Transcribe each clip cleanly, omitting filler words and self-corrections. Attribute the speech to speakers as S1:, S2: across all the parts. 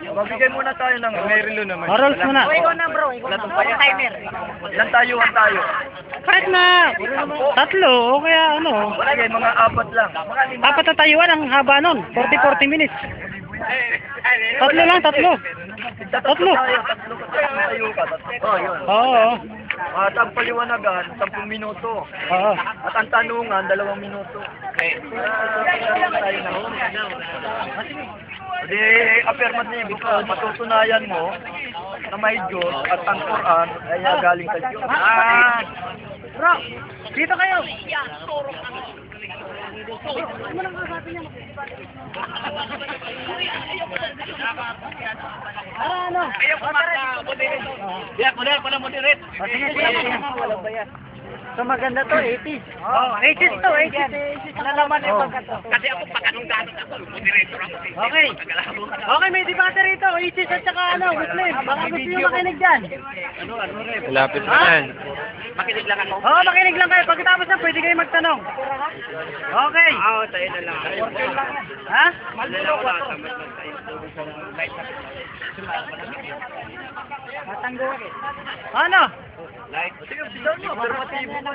S1: Magbigay muna tayo ng Merilo naman.
S2: Rolls muna.
S3: Ikaw na bro, ikaw na. Timer.
S1: Ilan tayo?
S2: Kahit na tatlo, o kaya ano.
S1: Sige, mga 4 lang.
S2: Apat na tayuan ang haba nun. 40 minutes. Tatlo lang, tatlo. Tatlo.
S1: Tayo ka. Oh, yun.
S2: Oo.
S1: At ang paliwanagan, 10 minuto.
S2: Oo.
S1: At ang tanungan, 2 minuto. Di, affirmative ka. Patutunayan mo na may Diyos at ang Quran ay galing sa Diyos.
S2: Bro, dito kayo. Ano?
S3: Ayaw kumakta-moderate. Yeah, moderate.
S2: Sige, walang bayad. So maganda to, 80s.
S3: Oh,
S2: 80s to, 80s.
S3: Ano naman yung pagkato? Kasi ako pagkanong-ganong ako, moderator ako.
S2: Okay. Okay, may debate rito. 80s at saka ano, Muslim. Baka gusto nyo makinig dyan.
S1: Malapit na yan.
S3: Makinig lang ako.
S2: Oo, makinig lang kayo. Pagkatapos na, pwede kayo magtanong. Okay.
S3: Oo, tayo na lang.
S2: Ha?
S3: Malala ko lang.
S2: Ano?
S1: Sige, bisan mo. Affirmative mo.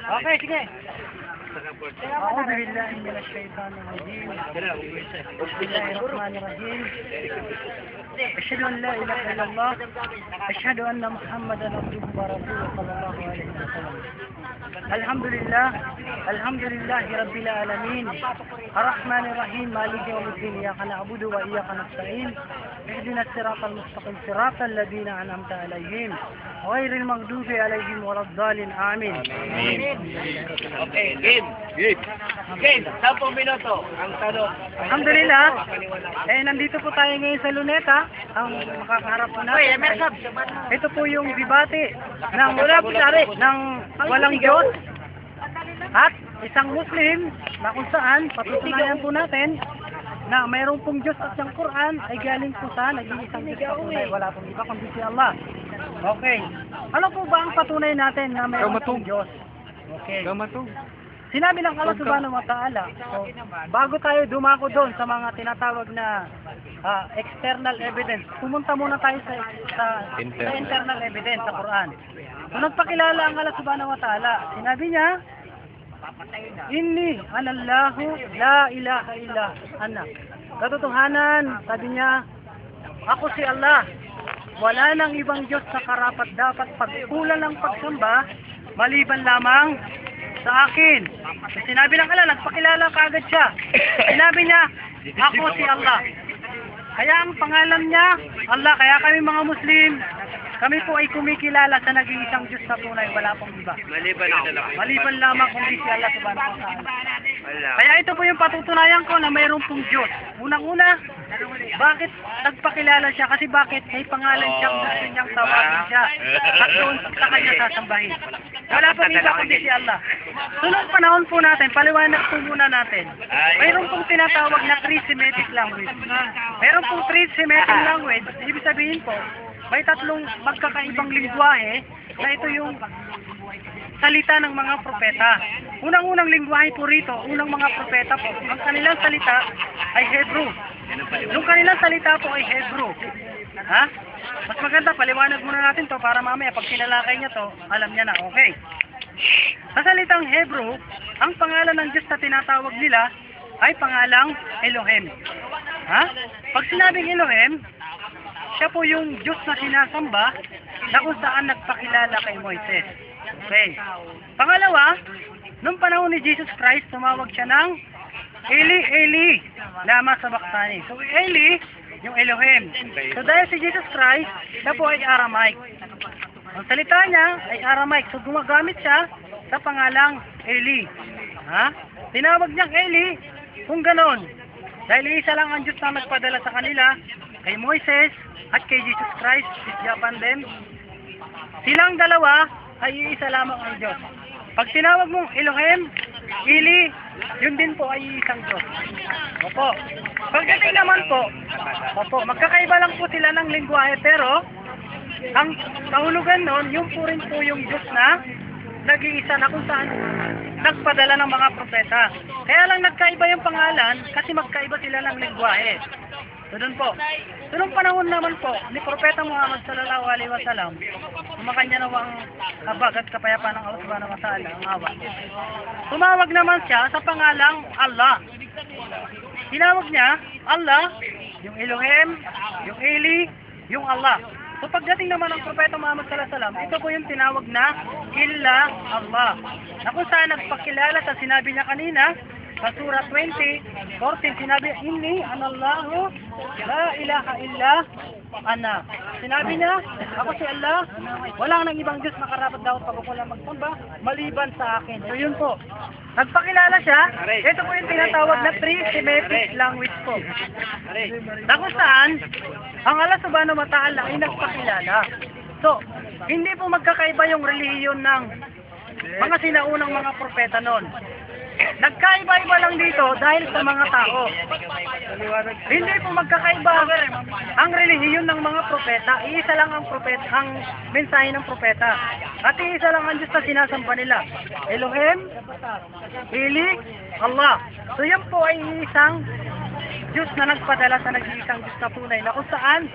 S2: Okay, sige. أعوذ بالله من الشيطان الرجيم بسم الله الرحمن الرحيم أشهد أن لا إله إلا الله أشهد أن محمدا عبده ورسوله صلى الله عليه وسلم الحمد لله رب العالمين الرحمن الرحيم مالك يوم الدين إياك نعبد وإياك نستعين اهدنا الصراط المستقيم صراط الذين أنعمت عليهم غير المغضوب عليهم ولا الضالين آمين.
S3: Okay, game. 10 minuto. Ang tanong.
S2: Alhamdulillah. Nandito po tayo ngayon sa Luneta. Ang makakaharap po natin. Ito po yung debate ng walang Diyos at isang Muslim na kung saan patutunayan po natin na mayroon pong Diyos at yung Quran ay galing po sa nag-iisang Diyos na tunay. Wala pong iba kundi si Allah. Okay. Ano po ba ang patunay natin na mayroon pong Diyos? Okay. Sinabi ng Allah subhanahu wa ta'ala, so, bago tayo dumako doon sa mga tinatawag na external evidence, pumunta muna tayo sa internal evidence sa Quran. So nagpakilala ang Allah subhanahu wa ta'ala, sinabi niya, Inni anallahu la ilaha illa ana. Katotohanan, sabi niya, ako si Allah, wala nang ibang Diyos na karapat dapat pagkulan ng pagsamba, maliban lamang sa akin. So, sinabi ng Allah, nagpakilala kaagad siya. Sinabi niya, ako si Allah. Kaya ang pangalan niya, Allah, kaya kami mga Muslim, kami po ay kumikilala sa nag-iisang Diyos na tunay, wala pong iba. Maliban lamang kung di si Allah subhanahu wa ta'ala. Kaya ito po yung patutunayan ko na mayroon pong Diyos. Unang-una, bakit nagpakilala siya? Kasi bakit may pangalan siyang gusto niyang tawagin siya at doon sa kanya sasambahin. Wala pong iba kundi si Allah. Sunod panahon po natin, paliwanag po muna natin. Mayroon pong tinatawag na three-Semitic language. Mayroon pong three-Semitic language, ibig sabihin po, may tatlong magkakaibang lingwahe na ito yung salita ng mga propeta. Unang-unang lingwahe po rito, unang mga propeta po, ang kanilang salita ay Hebrew. Yung kanilang salita po ay Hebrew. Ha? Mas maganda, paliwanag muna natin to para mamaya pag sinalakay niya to, alam niya na, okay. Sa salitang Hebrew, ang pangalan ng Diyos na tinatawag nila ay pangalang Elohim. Ha? Pag sinabing Elohim, siya po yung Diyos na sinasamba na kung saan nagpakilala kay Moises. Okay. Pangalawa, nung panahon ni Jesus Christ, tumawag siya ng Eli, Eli, lama sabachthani. So, Eli, yung Elohim. So, dahil si Jesus Christ, siya po ay Aramaic. Ang salita niya ay Aramaic. So, gumagamit siya sa pangalang Eli. Ha? Tinawag niyang Eli kung ganon. Dahil isa lang ang Diyos na nagpadala sa kanila, kay Moises at kay Jesus Christ, is Japan them. Silang dalawa ay iisa lamang ang Diyos. Pag tinawag mong Elohim, Eli, yun din po ay isang Diyos. Opo. Pagdating naman po, opo, magkakaiba lang po sila ng lingwahe, pero ang kahulugan nun, yung po rin po yung Diyos na nag-iisa na kung saan nagpadala ng mga propeta. Kaya lang nagkaiba yung pangalan kasi magkaiba sila ng lingwahe. So doon po. So nung panahon naman po ni Propeta Muhammad sallallahu alaihi wasallam, kumakanya nawang habag at kapayapaan ng Allah subhanahu wa ta'ala, ang awa. Tumawag naman siya sa pangalang Allah. Tinawag niya Allah, yung Elohim, yung Eli, yung Allah. So pagdating naman ng Propeta Muhammad sallallahu alaihi wasallam, ito po yung tinawag na illa Allah. Na kung saan nagpakilala sa sinabi niya kanina, sa surah 20:14, sinabi, Inni anallahu la ilaha illa ana. Sinabi niya, ako si Allah, wala nang ibang Diyos na karapat dapat pagkukulang magsamba, maliban sa akin. So yun po. Nagpakilala siya, ito po yung tinatawag na three-Semitic language po. Na kung saan, ang Allah subhanahu wa ta'ala ay nagpakilala. So, hindi po magkakaiba yung relihiyon ng mga sinaunang mga propeta noon. Nagkaiba-iba lang dito dahil sa mga tao. Hindi po magkakaiba ang relihiyon ng mga propeta. Iisa lang ang propeta, ang mensahe ng propeta. At iisa lang ang Diyos na sinasamba nila. Elohim, Eli, Allah. So yan po ay isang Diyos na nagpadala sa nag-iisang Diyos na tunay na kung saan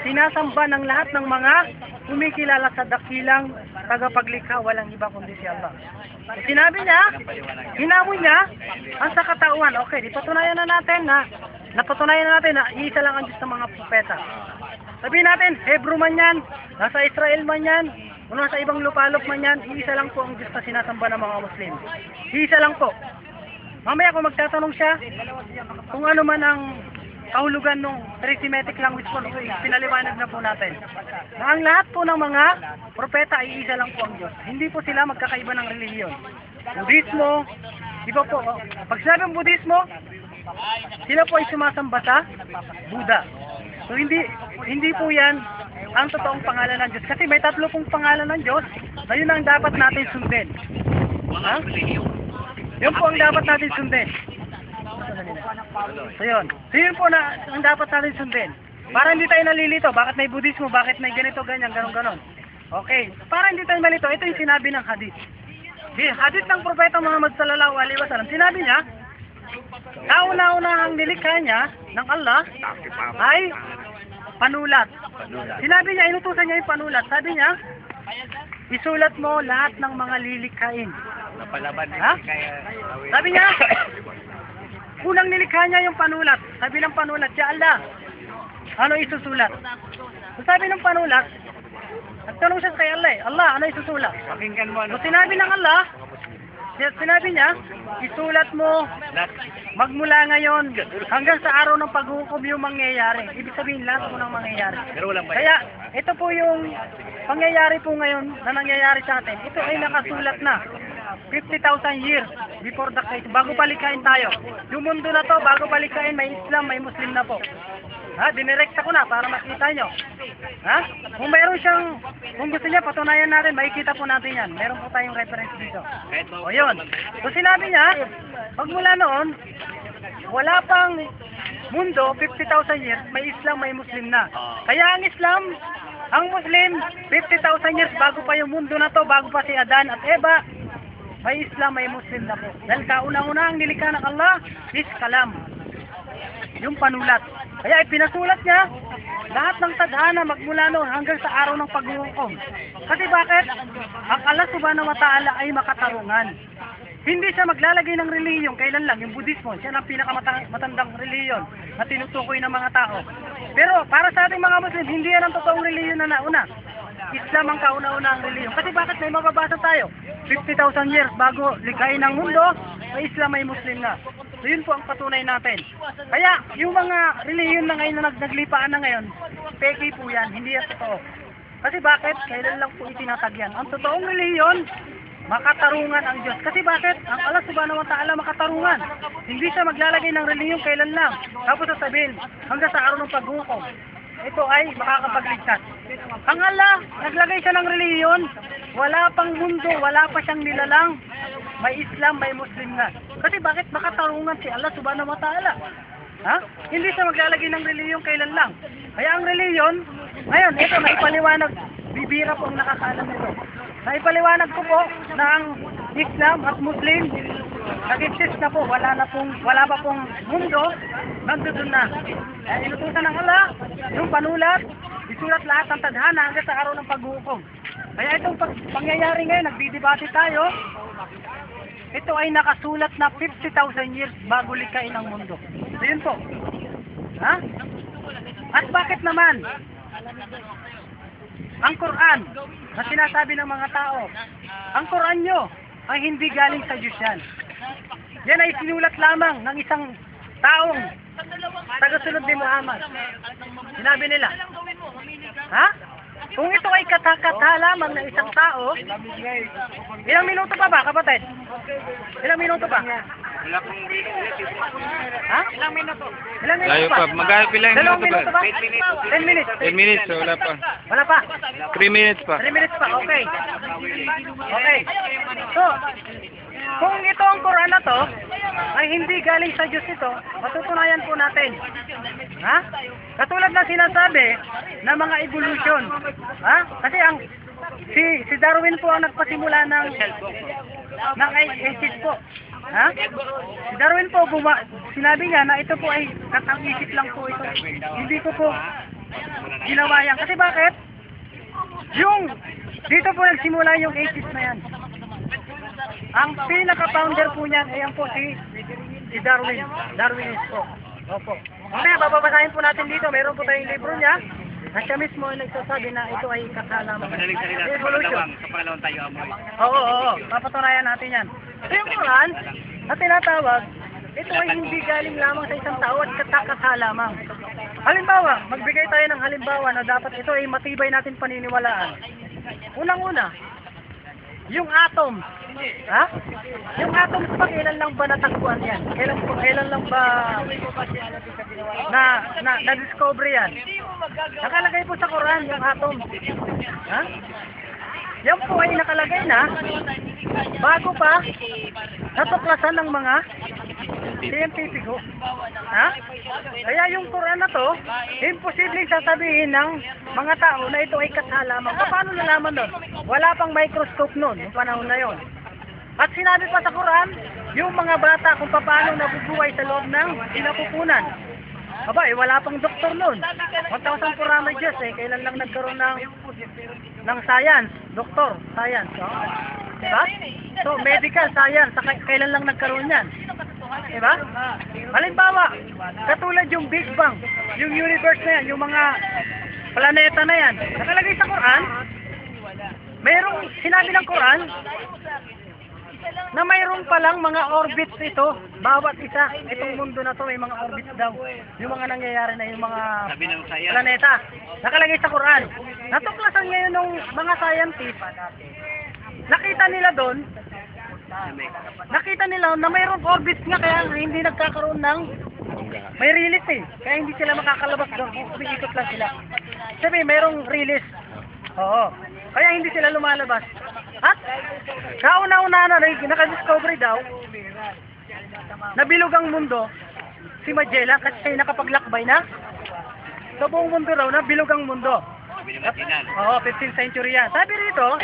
S2: sinasamba ng lahat ng mga kumikilala sa dakilang tagapaglikha, walang iba kundi si Allah. Sinabi niya, hinamoy niya ang sa katauhan. Okay, napatunayan na natin na isa lang ang Diyos ng mga propeta. Sabihin natin, Hebrew man yan, nasa Israel man yan, o nasa ibang lupalop man yan, isa lang po ang Diyos na sinasamba ng mga Muslim. Isa lang po. Mamaya kung magtatanong siya, kung ano man ang kahulugan ng three-Semitic language po, pinaliwanag na po natin. Na ang lahat po ng mga propeta ay isa lang po ang Diyos. Hindi po sila magkakaiba ng relihiyon. Budismo, iba po, pag sinabing Budismo, sila po ay sumasamba sa Buddha. So hindi po yan ang totoong pangalan ng Diyos. Kasi may 3 pong pangalan ng Diyos na yun ang dapat natin sundin. Ha? Yun po ang dapat natin sundin. So yun. So yun po na ang dapat natin sundin. Para hindi tayo nalilito. Bakit may Budismo? Bakit may ganito, ganyan, ganon. Okay. Para hindi tayo malito, ito yung sinabi ng hadith. Di hadith ng Propeta Muhammad sallallahu alaihi wasallam. Sinabi niya, kauna-unahang nilikha niya ng Allah ay panulat. Sinabi niya, inutusan niya yung panulat. Sabi niya, isulat mo lahat ng mga lilikhain. Ha? Sabi niya, unang nilikha niya yung panulat. Sabi ng panulat, Ya Allah, ano isusulat? So sabi ng panulat, nagtanong siya kay Allah, Allah, ano isusulat? So sinabi ng Allah, sinabi niya, isulat mo magmula ngayon hanggang sa araw ng paghukom yung mangyayari. Ibig sabihin lahat po ng mangyayari. Kaya ito po yung pangyayari po ngayon na nangyayari sa atin. Ito ay nakasulat na 50,000 years before the Christ. Bago palikain tayo. Yung mundo na to, bago palikain, may Islam, may Muslim na po. Ha? Dinirekta ko na para makita nyo. Ha? Kung mayroon siyang, kung gusto niya, patunayan natin, makikita po natin yan. Meron po tayong reference dito. O yun. So sinabi niya, pag mula noon, wala pang mundo, 50,000 years, may Islam, may Muslim na. Kaya ang Islam, ang Muslim, 50,000 years bago pa yung mundo na to, bago pa si Adan at Eva, may Islam, may Muslim na po. Dahil kauna-una ang nilikha ng Allah is kalam. Yung panulat. Kaya ipinasulat niya lahat ng tadhana magmula noon hanggang sa araw ng paghukom. Kasi bakit? Ang Allah subhanahu wa ta'ala ay makatarungan. Hindi siya maglalagay ng relihiyon, kailan lang, yung Budismo, siya ang pinakamatandang relihiyon na tinutukoy ng mga tao. Pero para sa ating mga Muslim, hindi yan ang totoong relihiyon na nauna. Islam ang kauna-una ang relihiyon. Kasi bakit may mababasa tayo? 50,000 years bago likhain ng mundo, may Islam, may Muslim na. So yun po ang patunay natin. Kaya yung mga relihiyon na ngayon na naglipaan na ngayon, peki po yan, hindi yan totoo. Kasi bakit? Kailan lang po itinatagyan. Ang totoong relihiyon, makatarungan ang Diyos. Kasi bakit? Ang Allah subhanahu wa ta'ala makatarungan. Hindi siya maglalagay ng relihiyon kailan lang. Tapos sasabihin, hanggang sa araw ng paghukom, ito ay makakapagligtas. Ang Allah, naglagay siya ng relihiyon, wala pang mundo, wala pa siyang nilalang, may Islam, may Muslim na. Kasi bakit makatarungan si Allah subhanahu wa ta'ala? Ha? Hindi siya maglalagay ng relihiyon kailan lang. Kaya ang relihiyon, ngayon, ito, naipaliwanag, bibira po ang nakakaalam nito. Naipaliwanag ko po na ang Islam at Muslim, nag-exist na po, wala pa pong mundo, nandun na. Inutusan ng Allah, yung panulat, isulat lahat ng tadhana hanggang sa araw ng paghukom. Kaya itong pangyayari ngayon, nagdidebate tayo, ito ay nakasulat na 50,000 years bago likhain ang mundo. So yun po. Ha? At bakit naman ang Quran na sinasabi ng mga tao, ang Quran nyo ay hindi galing sa Diyos yan. Yan ay sinulat lamang ng isang taong tagasunod ni Muhammad. Sinabi nila. Ha? Kung ito ay kata-kata lamang ng isang tao, ilang minuto pa ba, kapatid? Ilang minuto pa? Ha? Ilang minuto? Ilang minuto
S4: Layo pa. Magkano ilang
S2: Dalawang
S4: minuto ba?
S2: minuto ba? 10 minutes.
S4: 10 minutes, so wala pa.
S2: Wala pa?
S4: 3 minutes pa.
S2: 3 minutes pa, okay. Okay. So, kung ito ang Quran na to, ay hindi galing sa Diyos ito, matutunayan po natin. Ha? Katulad na sinasabi ng mga evolution. Ha? Kasi si Darwin po ang nagpasimula ng ages po. Ha? Si Darwin po, sinabi niya na ito po ay katang-isip lang po ito. Hindi ko po ginawa yan. Kasi bakit? Dito po nagsimula yung ages na yan. Ang pinaka-founder po niyan ay po si Darwin. Darwinist po. Opo. Mamaya, bababasahin po natin dito. Meron po tayong libro niya. At siya mismo ay nagsasabi na ito ay kasalaman. Evolution. Oo. Papatunayan natin yan. So yung Quran, na tinatawag, ito ay hindi galing lamang sa isang tao at kasalaman. Halimbawa, magbigay tayo ng halimbawa na dapat ito ay matibay natin paniniwalaan. Unang-una, yung atom. Ha? Yung atom pa kailan lang ba natagpuan yan? Kailan lang ba na-discover yan? Nakalagay po sa Quran yung atom. Ha? Yan po ay nakalagay na bago pa natuklasan ng mga scientifico. Ha? Kaya yung Quran na to, imposibleng sasabihin ng mga tao na ito ay kasalaman. Paano nalaman nun? Wala pang microscope nun, yung panahon na yon. At sinabi pa sa Quran, yung mga bata kung paano nabubuhay sa loob ng sinapupunan. Aba, wala pang doktor nun. 1,400 years kailan lang nagkaroon ng science, doktor, science. Diba? So, medical science, kailan lang nagkaroon yan. Diba? Halimbawa, katulad yung Big Bang, yung universe na yan, yung mga planeta na yan, nakalagay sa Quran, mayroong sinabi ng Quran, na mayroon palang mga orbits ito, bawat isa, itong mundo na to may mga orbits daw. Yung mga nangyayari na yung mga planeta. Nakalagay sa Quran. Natuklasan ngayon ng mga scientists, nakita nila na mayroong orbits nga kaya hindi nagkakaroon ng may release Kaya hindi sila makakalabas doon. Umiikot lang sila. Sabi, mayroong release. Oo. Kaya hindi sila lumalabas. At kauna-una na nakadiscover daw na bilog ang mundo si Magellan kasi siya nakapaglakbay na sa buong mundo raw na bilog ang mundo. Oo, 15th century yan. Sabi rito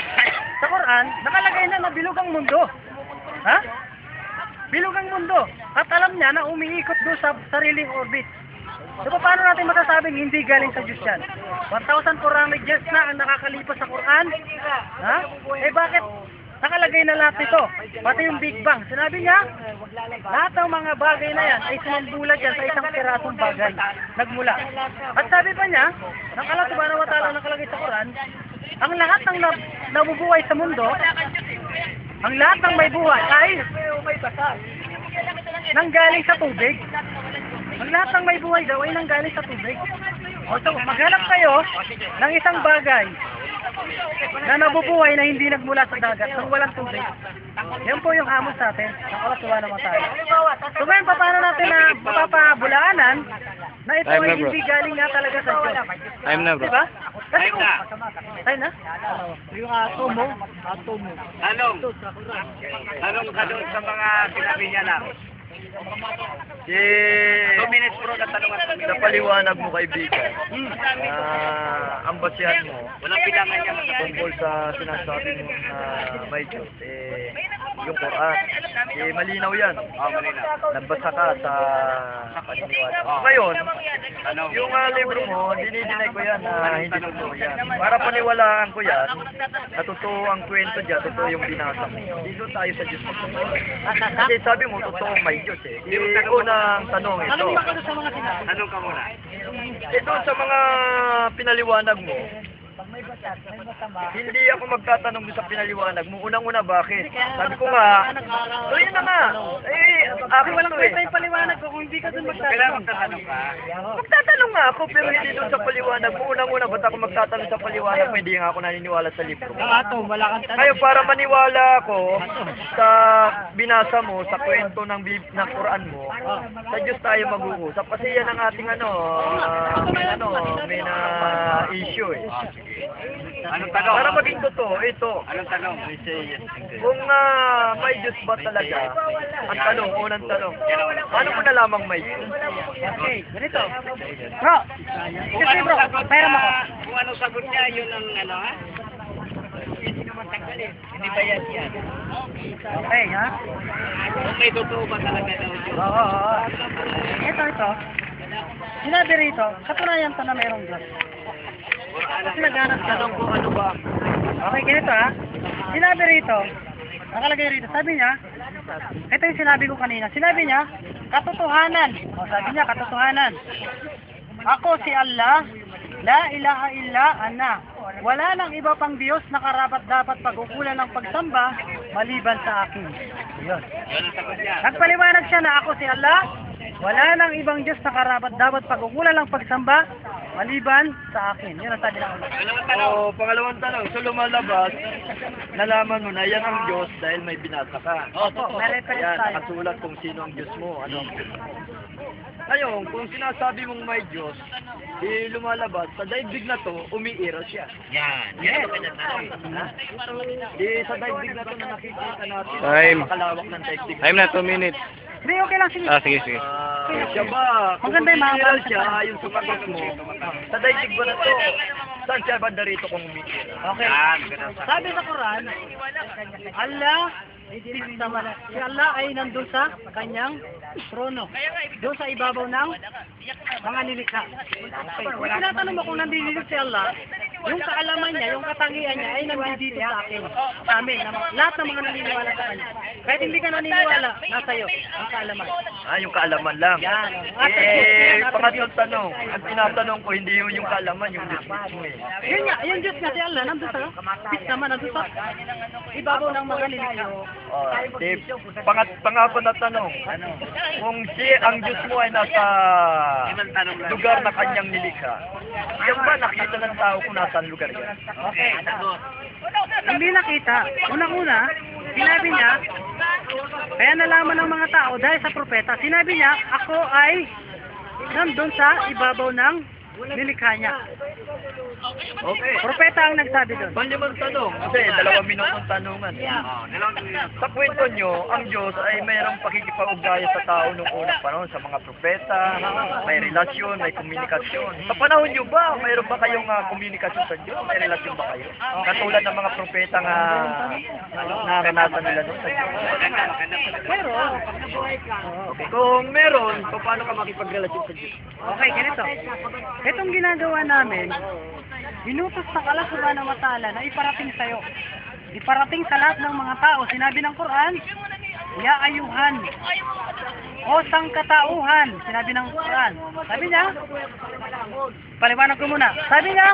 S2: sa Quran, nakalagay na bilog ang mundo. Ha? Bilog ang mundo. At alam niya na umiikot doon sa sariling orbit. So, paano natin masasabing hindi galing sa Diyos yan? 1,400 years na ang nakakalipas sa Quran. Ha? Bakit nakalagay na lahat ito? Pati yung Big Bang. Sinabi niya, lahat ng mga bagay na yan ay sumambulat yan sa isang pirasong bagay. Nagmula. At sabi pa niya, ng Allah subhanahu wa ta'ala nakalagay sa Quran, ang lahat ng nabubuhay sa mundo, ang lahat ng may buhay ay nanggaling sa tubig. Ang lahat ng may buhay daw ay nanggaling sa tubig. O so, maghanap kayo ng isang bagay na nabubuhay na hindi nagmula sa dagat nang walang tubig. Yan po yung hamon sa atin. Nakakatuwa naman tayo. So ngayon, paano natin na mapapabulaanan na ito ay hindi galing nga talaga sa Diyos?
S4: Time na, bro.
S2: Diba? Kasi kung... Time na? Yung atomo.
S3: Anong kadon sa mga sinabi niya lang? 2 minutes bro na tanungan.
S1: Sa paliwanag mo kaibigan, ang basihan mo
S3: Walang pilangan niya.
S1: tungkol sa sinasabi mo na may Diyos, yung Quran. Malinaw yan.
S3: Malinaw.
S1: Nagbasa ka sa paniniwala. Ngayon, yung libro mo, dinidinay ko yan na hindi totoo yan. Para paniwalaan ko yan, na totoo ang kwento dyan, totoo yung binasa mo. Dito tayo sa Diyos. Kasi sabi mo, totoo may Diyos eh. Unang tanong ito.
S2: Tanong ba ka sa mga sinabi?
S3: Tanong ka muna.
S1: Ito sa mga pinaliwanag mo, hindi ako magtatanong sa pinaliwanag mo. Unang-una, bakit? Sabi ko nga, yun na nga. Akin
S2: Walang
S1: to
S2: kwenta yung paliwanag ko kung hindi ka dun
S3: Kailangan
S2: magtatanong.
S3: magtatanong ka.
S1: Magtatanong nga ako, pero hindi doon sa paliwanag mo. Unang-una, ba't ako magtatanong sa paliwanag mo? Hindi nga ako naniniwala sa libro.
S2: Wala kang tanong.
S1: Ngayon, para maniwala ako sa binasa mo, sa kwento ng Quran mo, sa Diyos tayo mag-uusap. Kasi yan ang ating may issue eh.
S3: Anong tanong?
S1: Para maging totoo, ito.
S3: Anong tanong?
S1: Kung may Diyos ba talaga? Ang tanong, unang tanong. Paano mo nalamang may Diyos?
S2: Okay, ganito. Bro, kasi bro, pera mo ko.
S3: Kung anong sagot niya, yun ang ha? Hindi ba yan?
S2: Okay, ha?
S3: Kung may totoo ba talaga daw yun?
S2: Oo. Ito. Sinabi rito, katunayan to na mayroong Diyos. Kasi naghanap ka.
S1: Tanong ko ano ba?
S2: Okay, ganito ha. Sinabi rito, nakalagay rito, sabi niya, ito yung sinabi ko kanina, sinabi niya, katotohanan. O, sabi niya, katotohanan. Ako si Allah, la ilaha illa ana. Wala nang iba pang Diyos na karapat dapat pag-ukulan ng pagsamba maliban sa akin. Yun.
S3: Yan ang sagot niya.
S2: Nagpaliwanag siya na ako si Allah, wala nang ibang Diyos na karapat dapat pag-ukulan ng pagsamba maliban sa akin. Yun ang sabi ng Allah.
S3: Dalawang tanong.
S1: Pangalawang tanong, so lumalabas, nalaman mo na yan ang Diyos dahil may binasa ka.
S2: Opo, may reference
S1: Yan,
S2: tayo.
S1: nakasulat kung sino ang Diyos mo. Ano ang Diyos mo. Ngayon, kung sinasabi mong may Diyos, lumalabas, sa daigdig na to, umiiral siya.
S3: Yan. Yan ang kanyang tanong.
S1: Sa daigdig na to na nakikita natin,
S4: Time.
S1: makalawak ng daigdig.
S4: Time na, 2 minutes.
S2: Hindi, okay lang. Sige.
S4: Sige.
S1: Siya ba, kung
S2: Maganda yung mga
S1: umiiral
S2: bata.
S1: siya, ayon sa sagot mo, sa daigdig ba na to, saan siya banda rito kung umiiral?
S2: Okay.
S3: Yan. Ganun sa
S2: Sabi sa Quran, Allah, si Allah ay nandun sa kanyang trono. Doon sa ibabaw ng mga nilikha. Okay. Kung tinatanong mo kung nandito si Allah, yung kaalaman niya, yung katangian niya ay nandito sa akin. Sa amin. Lahat ng mga naniniwala sa kanya. Kahit hindi ka naniniwala, nasa iyo ang kaalaman.
S1: Yung kaalaman lang.
S2: Yan.
S1: Pangatlong tanong. Ang tinatanong ko, hindi yung kaalaman, yung Diyos mismo eh.
S2: Yun nga, yung Diyos nga si Allah, nandun sa pit naman, nandun sa ibabaw ng mga nilikha.
S1: Pangapat na tanong. Kung ang Diyos mo ay nasa
S3: Ibang tanong lang.
S1: lugar na kanyang nilikha, yan ba nakita ng tao kung nasaan lugar yan?
S2: Okay.
S3: Sagot.
S2: Hindi nakita. Unang-una, sinabi niya, kaya nalaman ng mga tao dahil sa propeta, sinabi niya, ako ay nandun sa ibabaw ng nilikha niya.
S1: Okay.
S2: Propeta ang nagsabi doon.
S1: Panlimang tanong, kasi 2 minutong tanungan.
S3: Dalawang minutes.
S1: Sa kwento nyo, ang Diyos ay mayroong pakikipag-ugnayan sa tao noong unang panahon sa mga propeta, may relasyon, may komunikasyon. Sa panahon nyo ba, mayroon ba kayong komunikasyon sa Diyos? May relasyon ba kayo? Katulad ng mga propeta nga naranasan nila doon sa Diyos.
S2: Pero,
S1: Okay. Kung meron, paano ka makipagrelasyon sa Diyos?
S2: okay, ganito. Itong ginagawa namin, inutos ng Allah subhanahu wa ta'ala na iparating sa'yo. Iparating sa lahat ng mga tao. Sinabi ng Quran, ya ayuhan, o sangkatauhan. Sinabi ng Quran. Sabi niya, paliwanag ko muna. Sabi niya,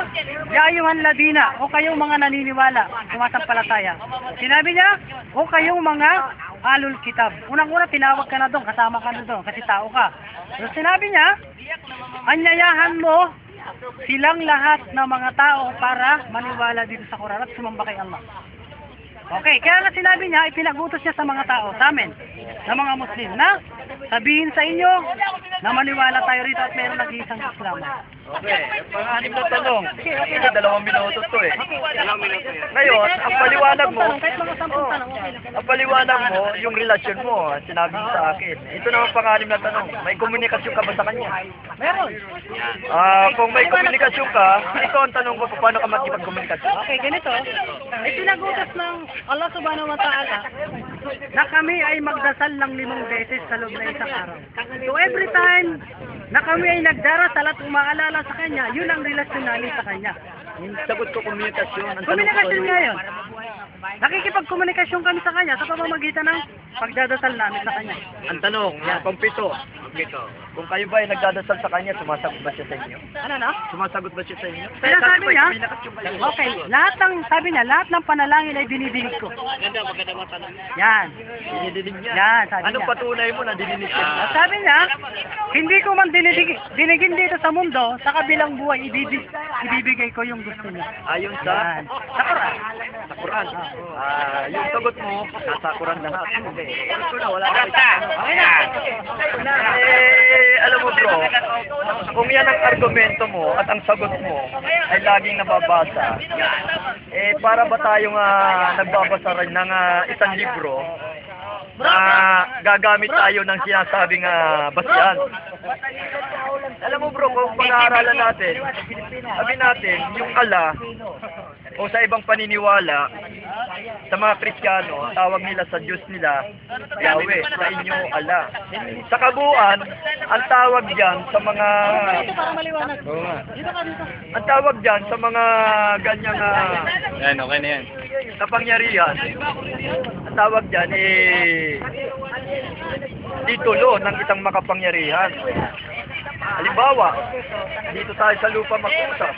S2: ya ayuhan ladina, o kayong mga naniniwala, sumasampalataya. Sinabi niya, o kayong mga alul kitab. Unang-una, tinawag ka na doon, kasama ka na doon, kasi tao ka. So, sinabi niya, anyayahan mo silang lahat ng mga tao para maniwala dito sa Quran at sumamba kay Allah. Okay, kaya nga sinabi niya, ipinag-utos niya sa mga tao, sa amin, na mga Muslim, na sabihin sa inyo na maniwala tayo rito at mayroon nag-iisang Islam.
S1: Okay. Pang-anim na tanong. Kasi 2 minuto to eh.
S3: Dalawang minuto yan.
S1: Ngayon, ang paliwanag mo,
S2: Kahit mga 10 tanong, okay lang.
S1: ang paliwanag mo, yung relasyon mo, sinabi mo sa akin. Ito naman pang-anim na tanong. May komunikasyon ka ba sa kanya?
S2: Meron.
S1: Kung may komunikasyon ka, ito ang tanong ko, paano ka makipagkomunikasyon?
S2: Okay, ganito. Ipinag-utos ng Allah subhanahu wa ta'ala na kami ay magdasal ng 5 beses sa loob ng isang araw. So every time na kami ay nagdarasal at umaalala sa Kanya, yun ang relasyon namin sa Kanya.
S1: Yung sagot ko, komunikasyon. Ang tanong ko
S2: Komunikasyon
S1: sa'yo,
S2: nga yun. Nakikipagkomunikasyon kami sa Kanya sa pamamagitan ng pagdadasal namin sa Kanya.
S1: ang tanong, pangpito, kung kayo ba ay nagdadasal sa kanya, sumasagot ba siya sa inyo?
S2: Ano na?
S1: Sumasagot ba siya sa inyo?
S2: Kaya sabi niya,
S1: may nakatsyong kayo.
S2: okay, lahat ng panalangin ay dinidinig ko. Yan.
S1: Dinidinig niya.
S2: Yan, sabi
S1: Anong
S2: niya.
S1: patunay mo na dinidinig niya?
S2: At sabi niya, hindi ko man dinigin dito sa mundo, sa kabilang buhay, ibibigay ko yung gusto niya.
S1: Ayon sa?
S2: Yan. Sa Quran.
S1: Sa Quran. Yung sagot mo, nasa Quran lahat. Hindi. Ito na, wala na.
S2: Okay na.
S1: Alam mo bro, kung yan ang argumento mo at ang sagot mo ay laging nababasa, para ba tayong nagbabasa rin ng isang libro na gagamit tayo ng sinasabing basihan? Alam mo bro, kung pag-aaralan natin, sabi natin, yung Allah, o sa ibang paniniwala, sa mga Kristiyano, tawag nila sa Diyos nila, Yahweh, sa inyo, Allah. Sa kabuuan, ang tawag diyan sa mga
S2: Para maliwanag.
S4: Oo nga.
S2: Dito ka dito.
S1: ang tawag diyan sa mga ganyang
S4: Yan, okay na yan.
S1: kapangyarihan. Ang tawag diyan titulo ng isang makapangyarihan. Halimbawa, dito tayo sa lupa mag-usap.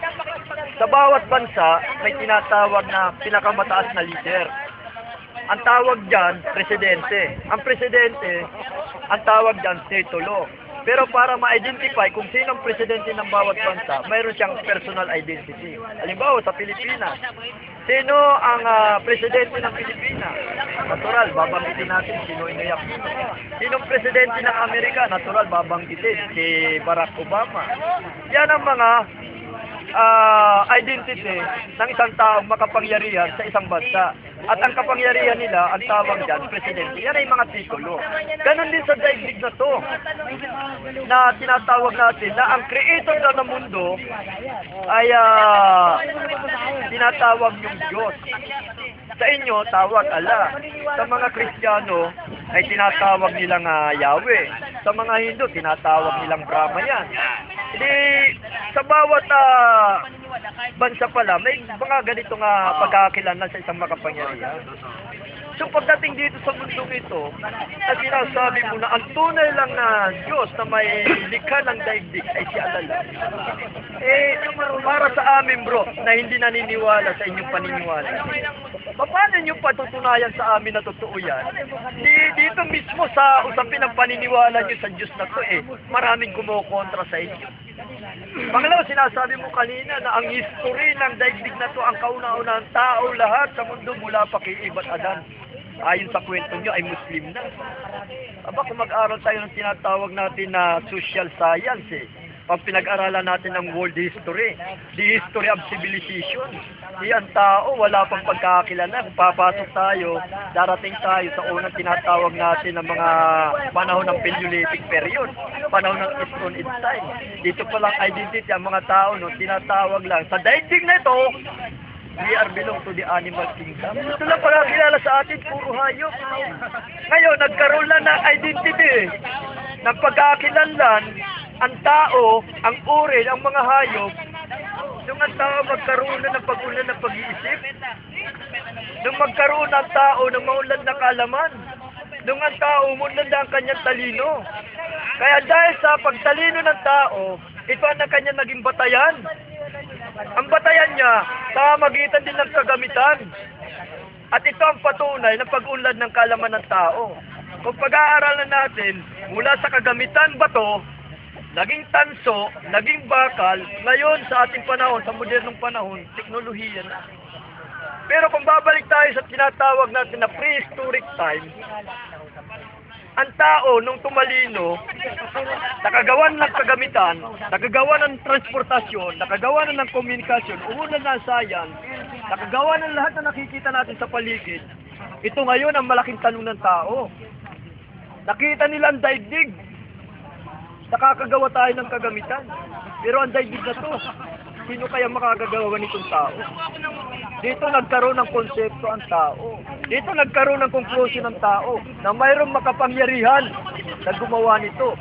S1: Sa bawat bansa, may tinatawag na pinakamataas na leader. Ang tawag dyan, presidente. Ang presidente, ang tawag dyan, titulo. Pero para ma-identify kung sino ang presidente ng bawat bansa, mayroon siyang personal identity. Halimbawa, sa Pilipinas, sino ang presidente ng Pilipinas? Natural, babanggitin natin si Noynoy Aquino. Sino ang presidente ng Amerika? Natural, babanggitin si Barack Obama. Yan ang mga identity ng isang taong makapangyarihan sa isang bansa. At ang kapangyarihan nila, ang tawag dyan, presidente. Yan ay mga titulo. Ganon din sa daigdig na to, na tinatawag natin na ang creator daw ng mundo ay tinatawag yung Diyos. Sa inyo, tawag Allah. Sa mga Kristiyano, ay tinatawag nilang Yahweh. Sa mga Hindu, tinatawag nilang Brahma yan. Hindi, sa bawat bansa pala, may mga ganitong pagkakakilanlan sa isang makapangyarihan. So pagdating dito sa mundong ito, na sinasabi mo na ang tunay lang na Diyos na may likha ng daigdig ay si Allah lang. Para sa amin bro, na hindi naniniwala sa inyong paniniwala, paano nyo patutunayan sa amin na totoo yan? Dito mismo sa usapin ng paniniwala nyo sa Diyos na to maraming kumukontra sa inyo. Pangalawa, sinasabi mo kanina na ang history ng daigdig na to, ang kauna-unahang tao lahat sa mundo mula pa kay Eva at Adan, ayon sa kwento nyo ay Muslim na. Aba, kung mag-aral tayo ng tinatawag natin na social science pag pinag-aralan natin ng world history, the history of civilization, ang tao, wala pang pagkakilala. Kung papasok tayo, darating tayo sa unang tinatawag natin ng mga panahon ng Paleolithic period, panahon ng Stone Age time. Dito pa lang identity ang mga tao, tinatawag lang. Sa daigdig na ito, we are belong to the animal kingdom. Ito lang pagkakilala sa atin, puro hayop. Ngayon, nagkaroon lang ng identity, ng pagkakakilanlan, ang tao, ang uri, ang mga hayop, nung ang tao magkaroon na ng pag-ulan ng pag-iisip, nung magkaroon ng tao ng maunlad na kaalaman, nung ang tao umunlad na ang kanyang talino. Kaya dahil sa pagtalino ng tao, ito ang kanyang naging batayan. Ang batayan niya, sa magitan din ng kagamitan. At ito ang patunay ng pag-unlad ng kaalaman ng tao. Kung pag-aaralan natin, mula sa kagamitan bato, naging tanso, naging bakal, ngayon sa ating panahon, sa modernong panahon, teknolohiya na. Pero kung babalik tayo sa tinatawag natin na prehistoric time, ang tao nung tumalino, nakagawan ng kagamitan, nakagawa ng transportasyon, nakagawa ng komunikasyon, umunlad na ang science, nakagawa ng lahat na nakikita natin sa paligid. Ito ngayon ang malaking tanong ng tao. Nakita nila ang daigdig. Nakakagawa tayo ng kagamitan. Pero ang daigdig na to, sino kaya makakagawa nitong tao? Dito nagkaroon ng konsepto ang tao. Dito nagkaroon ng conclusion ng tao na mayroong makapangyarihan na gumawa nito.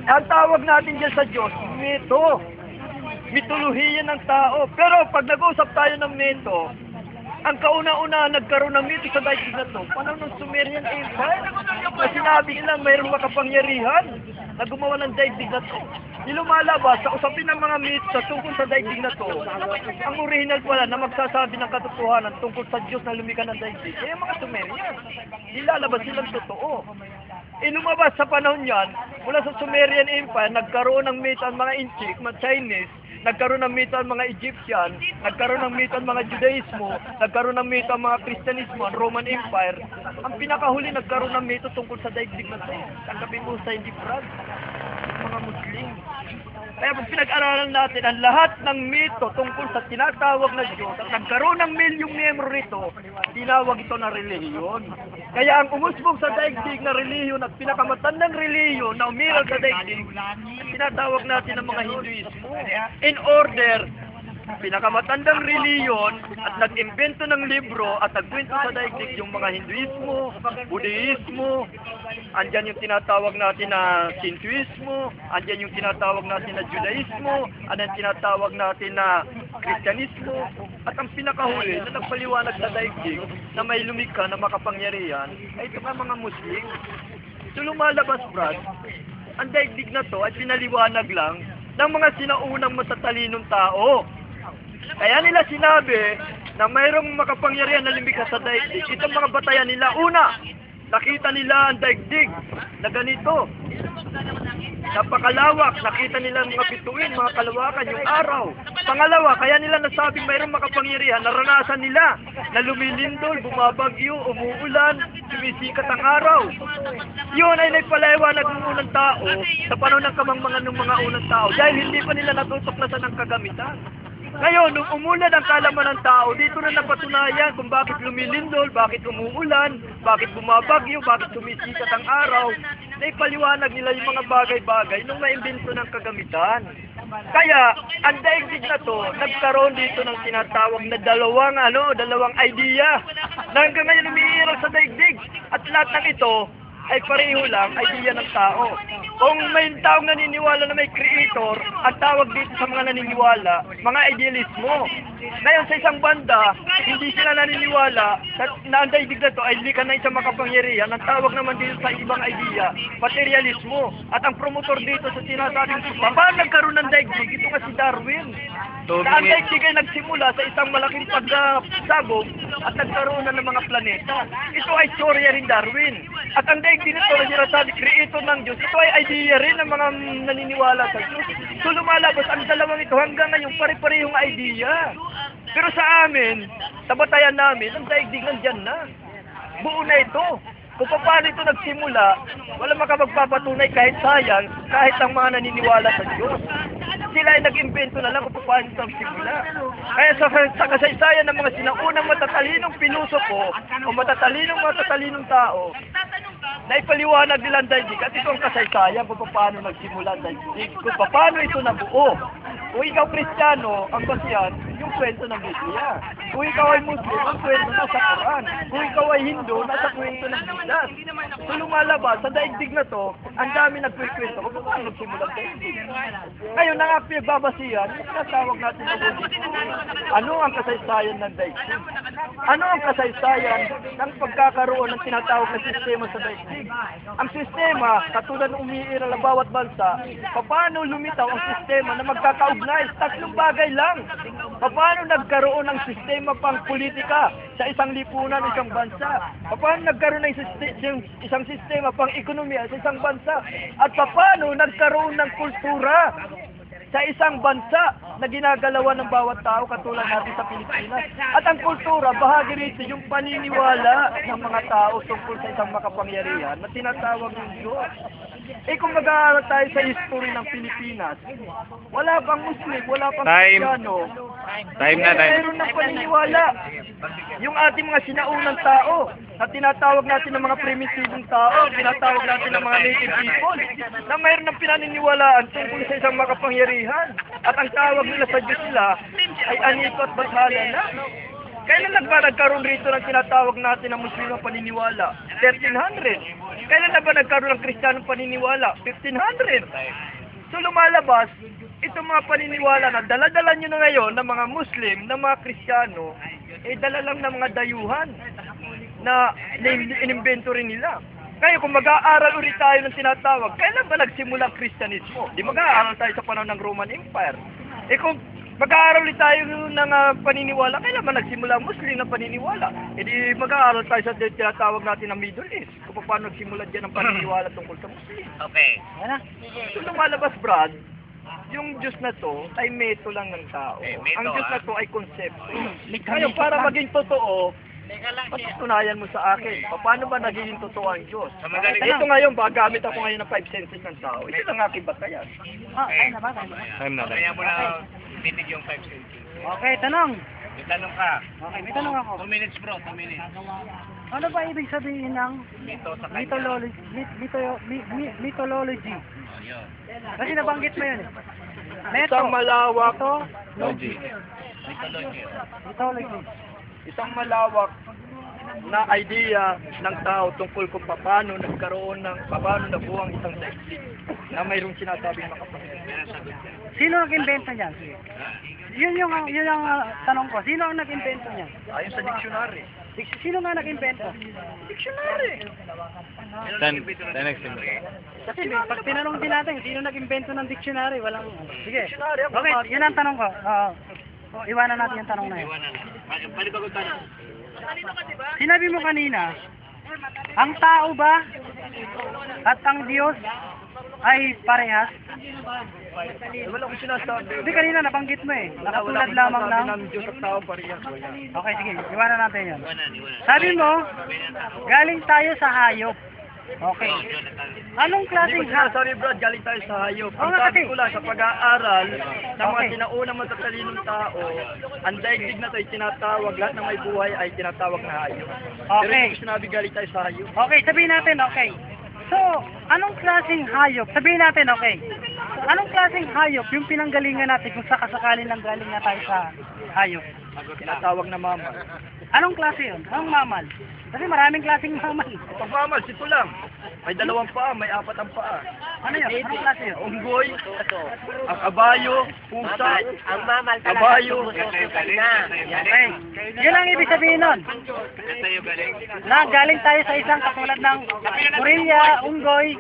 S1: Ang tawag natin dyan sa Diyos, mito. Mitolohiya ng tao. Pero pag nag-usap tayo ng mito, ang kauna-una nagkaroon ng mito sa daigdig na to, panahon ng Sumerian Empire, na sinabi nila mayroong makapangyarihan na gumawa ng daigdig na to. Lumalabas sa usapin ng mga mito sa tungkol sa daigdig na to, ang original pala na magsasabi ng katotohanan tungkol sa Diyos na lumikha ng daigdig, eh mga Sumerian. Nilalabas silang totoo. Lumabas sa panahon yan, mula sa Sumerian Empire, nagkaroon ng mito ang mga Inchik, mga Chinese, nagkaroon ng mito ang mga Egyptian, nagkaroon ng mito ang mga Judaismo, nagkaroon ng mito ang mga Kristyanismo, ang Roman Empire. Ang pinakahuli nagkaroon ng mito tungkol sa daigdig na to. Tanggapin mo sa hindi Brad, mga Muslim. Kaya pag pinag-aralan natin ang lahat ng mito tungkol sa tinatawag na Diyos at nagkaroon ng milyong miyembro rito, tinawag ito na relihiyon. Kaya ang umusbog sa daigdig na relihiyon at pinakamatandang relihiyon na umiral sa daigdig, tinatawag natin ang mga Hinduismo. In order, pinakamatandang relihiyon at nag-imbento ng libro at nagkwento sa daigdig yung mga Hinduismo, Buddhismo, andyan yung tinatawag natin na Shintoismo, andyan yung tinatawag natin na Judaismo, andyan tinatawag natin na Kristyanismo, at ang pinakahuli na nagpaliwanag sa daigdig na may lumikha na makapangyarihan ay ito nga mga Muslim. So lumalabas, Brad, ang daigdig na to ay pinaliwanag lang ng mga sinaunang matatalinong tao. Kaya nila sinabi na mayroong makapangyarihan na lumikha sa daigdig. Itong mga batayan nila, una, nakita nila ang daigdig na ganito. Napakalawak, nakita nila mga bituin, mga kalawakan, yung araw. Pangalawa, kaya nila nasabing mayroong makapangyarihan, naranasan nila na lumilindol, bumabagyo, umuulan, sumisikat ang araw. Yun ay nagpaliwanag ng unang tao sa panahon ng kamangmangan ng mga unang tao dahil hindi pa nila natutuklasan ang kagamitan. Ngayon, nung umulan ang kalaman ng tao, dito na napatunayan kung bakit lumilindol, bakit umuulan, bakit bumabagyo, bakit sumisikat ang araw. Naipaliwanag nila yung mga bagay-bagay nung maimbento ng kagamitan. Kaya, ang daigdig na to, nagkaroon dito ng tinatawag na dalawang idea na hanggang ngayon umiiral sa daigdig. At lahat ng ito ay pareho lang idea ng tao. Kung may taong naniniwala na may creator, ang tawag dito sa mga naniniwala, mga idealismo. Ngayon sa isang banda, hindi sila naniniwala na ang daigdig na to ay likha na isang makapangyarihan. Ang tawag naman dito sa ibang idea, materialismo. At ang promotor dito sa sinasabing, paano nagkaroon ng daigdig? Ito nga si Darwin. Ang daigdig ay nagsimula sa isang malaking pagsabog at nagkaroon na ng mga planeta. Ito ay teorya rin Darwin. At ang daigdig nito na sinasabi, creator ng Diyos, ito ay idea rin ng mga naniniwala sa Diyos. So lumalabas ang dalawang ito hanggang ngayon pare-parehong idea. Pero sa amin, sa batayan namin, ang daigdig nandyan na. Buo na ito. Kung paano ito nagsimula, wala makapagpapatunay kahit sayang, kahit ang mga naniniwala sa Diyos. Sila ay nag-imbento na lang kung paano ito nagsimula. Kaya sa kasaysayan ng mga sinaunang matatalinong pilosopo o matatalinong tao, na ipaliwanag nila ang daigdig at ito ang kasaysayan kung paano nagsimula ang daigdig, kung paano ito nabuo. Kung ikaw Kristiyano, ang basihan, yung kwento ng Biblia. Kung ikaw ay Muslim, ang kwento nasa Quran. Kung ikaw ay Hindu, nasa kwento ng Bidas. So lumalabas, sa daigdig na to, ang dami nagkikwento kung paano nagsimula ang daigdig. Ngayon, ang pinagbabasihan, tinatawag natin na Buddhismo. Ano ang kasaysayan ng daigdig? Ano ang kasaysayan ng pagkakaroon ng tinatawag na sistema sa daigdig? Ang sistema, katulad ng umiiral ang bawat bansa, paano lumitaw ang sistema na magkakaugnay? Tatlong bagay lang. Paano nagkaroon ng sistema pang politika sa isang lipunan, isang bansa? Paano nagkaroon ng isang sistema pang ekonomiya sa isang bansa? At paano nagkaroon ng kultura sa isang bansa na ginagalawan ng bawat tao katulad natin sa Pilipinas? At ang kultura, bahagi rito yung paniniwala ng mga tao tungkol sa isang makapangyarihan na tinatawag ng Diyos. Kung mag-aaral tayo sa history ng Pilipinas, wala pang Muslim, wala pang Kristiyano. Mayroon ng paniniwala. Yung ating mga sinaunang tao, na tinatawag natin ng mga primitibong tao, tinatawag natin ng mga native people, na mayroon ng pinaniniwalaan tungkol sa isang makapangyarihan. At ang tawag nila sa Diyos nila ay anito at bathala na. Kailan na ba nagkaroon rito ng tinatawag natin na Muslim ang paniniwala? 1300. Kailan na ba nagkaroon ng Kristiyanong paniniwala? 1500. So lumalabas, itong mga paniniwala na dala-dala nyo na ngayon ng mga Muslim, ng mga Kristiyano, dala lang ng mga dayuhan na inimbento rin nila. Kaya kung mag-aaral ulit tayo ng tinatawag, kailan ba nagsimula ang Kristyanismo? Di mag-aaral tayo sa panahon ng Roman Empire. Kung mag-aaral ulit tayo ng paniniwala, kailan ba nagsimula ang Muslim na paniniwala? Di mag-aaral tayo sa tinatawag natin ng Middle East, kung paano nagsimula dyan ang paniniwala tungkol sa Muslim.
S3: Okay.
S2: Ano?
S1: So lumalabas, Brad, yung Diyos na to ay meto lang ng tao.
S3: Meto,
S1: Ang Diyos na
S3: ah.
S1: to ay konsepto. Ngayon, para maging totoo, patutunayan mo sa akin, paano ba nagiging totoo ang Diyos?
S3: Sa magaling-
S1: Ito ngayon, gagamit ako ngayon ng 5 senses ng tao. Ito ang aking batayan.
S2: Ay na ba? Tayo na ba?
S4: Time na,
S3: Kaya
S4: time.
S3: mo na titig yung 5 cents.
S2: Okay, tanong.
S3: May tanong ka.
S2: Okay, may tanong ako.
S3: 2 minutes bro, 2 minutes.
S2: Ano ba ibig sabihin ng
S3: Dito sa kanya.
S2: mythology?
S3: Oh, yun.
S2: Kasi nabanggit mo yun.
S1: Isang malawak,
S4: Logi.
S2: Mythology.
S1: isang malawak na idea ng tao tungkol kung paano nagkaroon ng, paano nabuo ang isang daigdig na mayroong sinasabing makapangyarihan.
S2: Sino nag-invento niyan? Yun yung tanong ko. Sino ang nag-invento niyan?
S1: Ayon sa dictionary.
S2: Sino nga nag-invento?
S1: Dictionary!
S4: 10 next time.
S2: Kasi pag tinanong din natin, sino nag-invento ng dictionary? Walang... Sige.
S1: Dictionary, ako
S2: Okay,
S1: bakit?
S2: yun ang tanong ko. Iwanan natin yung tanong na yun.
S3: Iwanan na. Pwede ba kung tanong?
S2: Sinabi mo kanina, ang tao ba at ang Diyos ay parehas?
S1: Wala akong sinasabi.
S2: Hindi, kanina nabanggit mo eh. Nakatulad
S1: Wala
S2: lamang
S1: akong
S2: ng...
S1: sinasabi ng Diyos at tao parehas. Wala.
S2: Okay, sige. Iwanan natin yun.
S3: Iwanan, iwanan.
S2: Sabi mo, galing tayo sa hayop. Okay.
S3: Oh, yun ang tanong.
S2: Anong
S1: Hindi
S2: klaseng
S1: ko sinasabi, Brad, galing tayo sa hayop.
S2: Oo
S1: Ang
S2: nga,
S1: sabi
S2: kasi-
S1: ko lang, sa pag-aaral ng mga
S2: Okay.
S1: sinaunang matatalinong tao, ang daigdig na ito ay tinatawag, lahat ng may buhay ay tinatawag na hayop. Pero
S2: Okay.
S1: hindi ko sinabi galing tayo sa hayop.
S2: Okay, sabihin natin, okay. So, anong klaseng hayop? Sabihin natin, okay. Anong klaseng hayop yung pinanggalingan natin kung sakasakali lang galing na tayo sa hayop?
S1: Tinatawag na mamal.
S2: Anong klase yun? Anong mamal? Kasi maraming klaseng mamal.
S1: Pag mamal, sito lang. May 2 paa, may 4 ang paa.
S2: Ano yun? Anong klase yun?
S1: Unggoy, ang kabayo, pusa,
S5: Ang mamal
S1: kabayo.
S2: Okay. Yun ang ibig sabihin nun.
S3: Ito yung galing.
S2: Na galing tayo sa isang katulad ng gorilla, unggoy.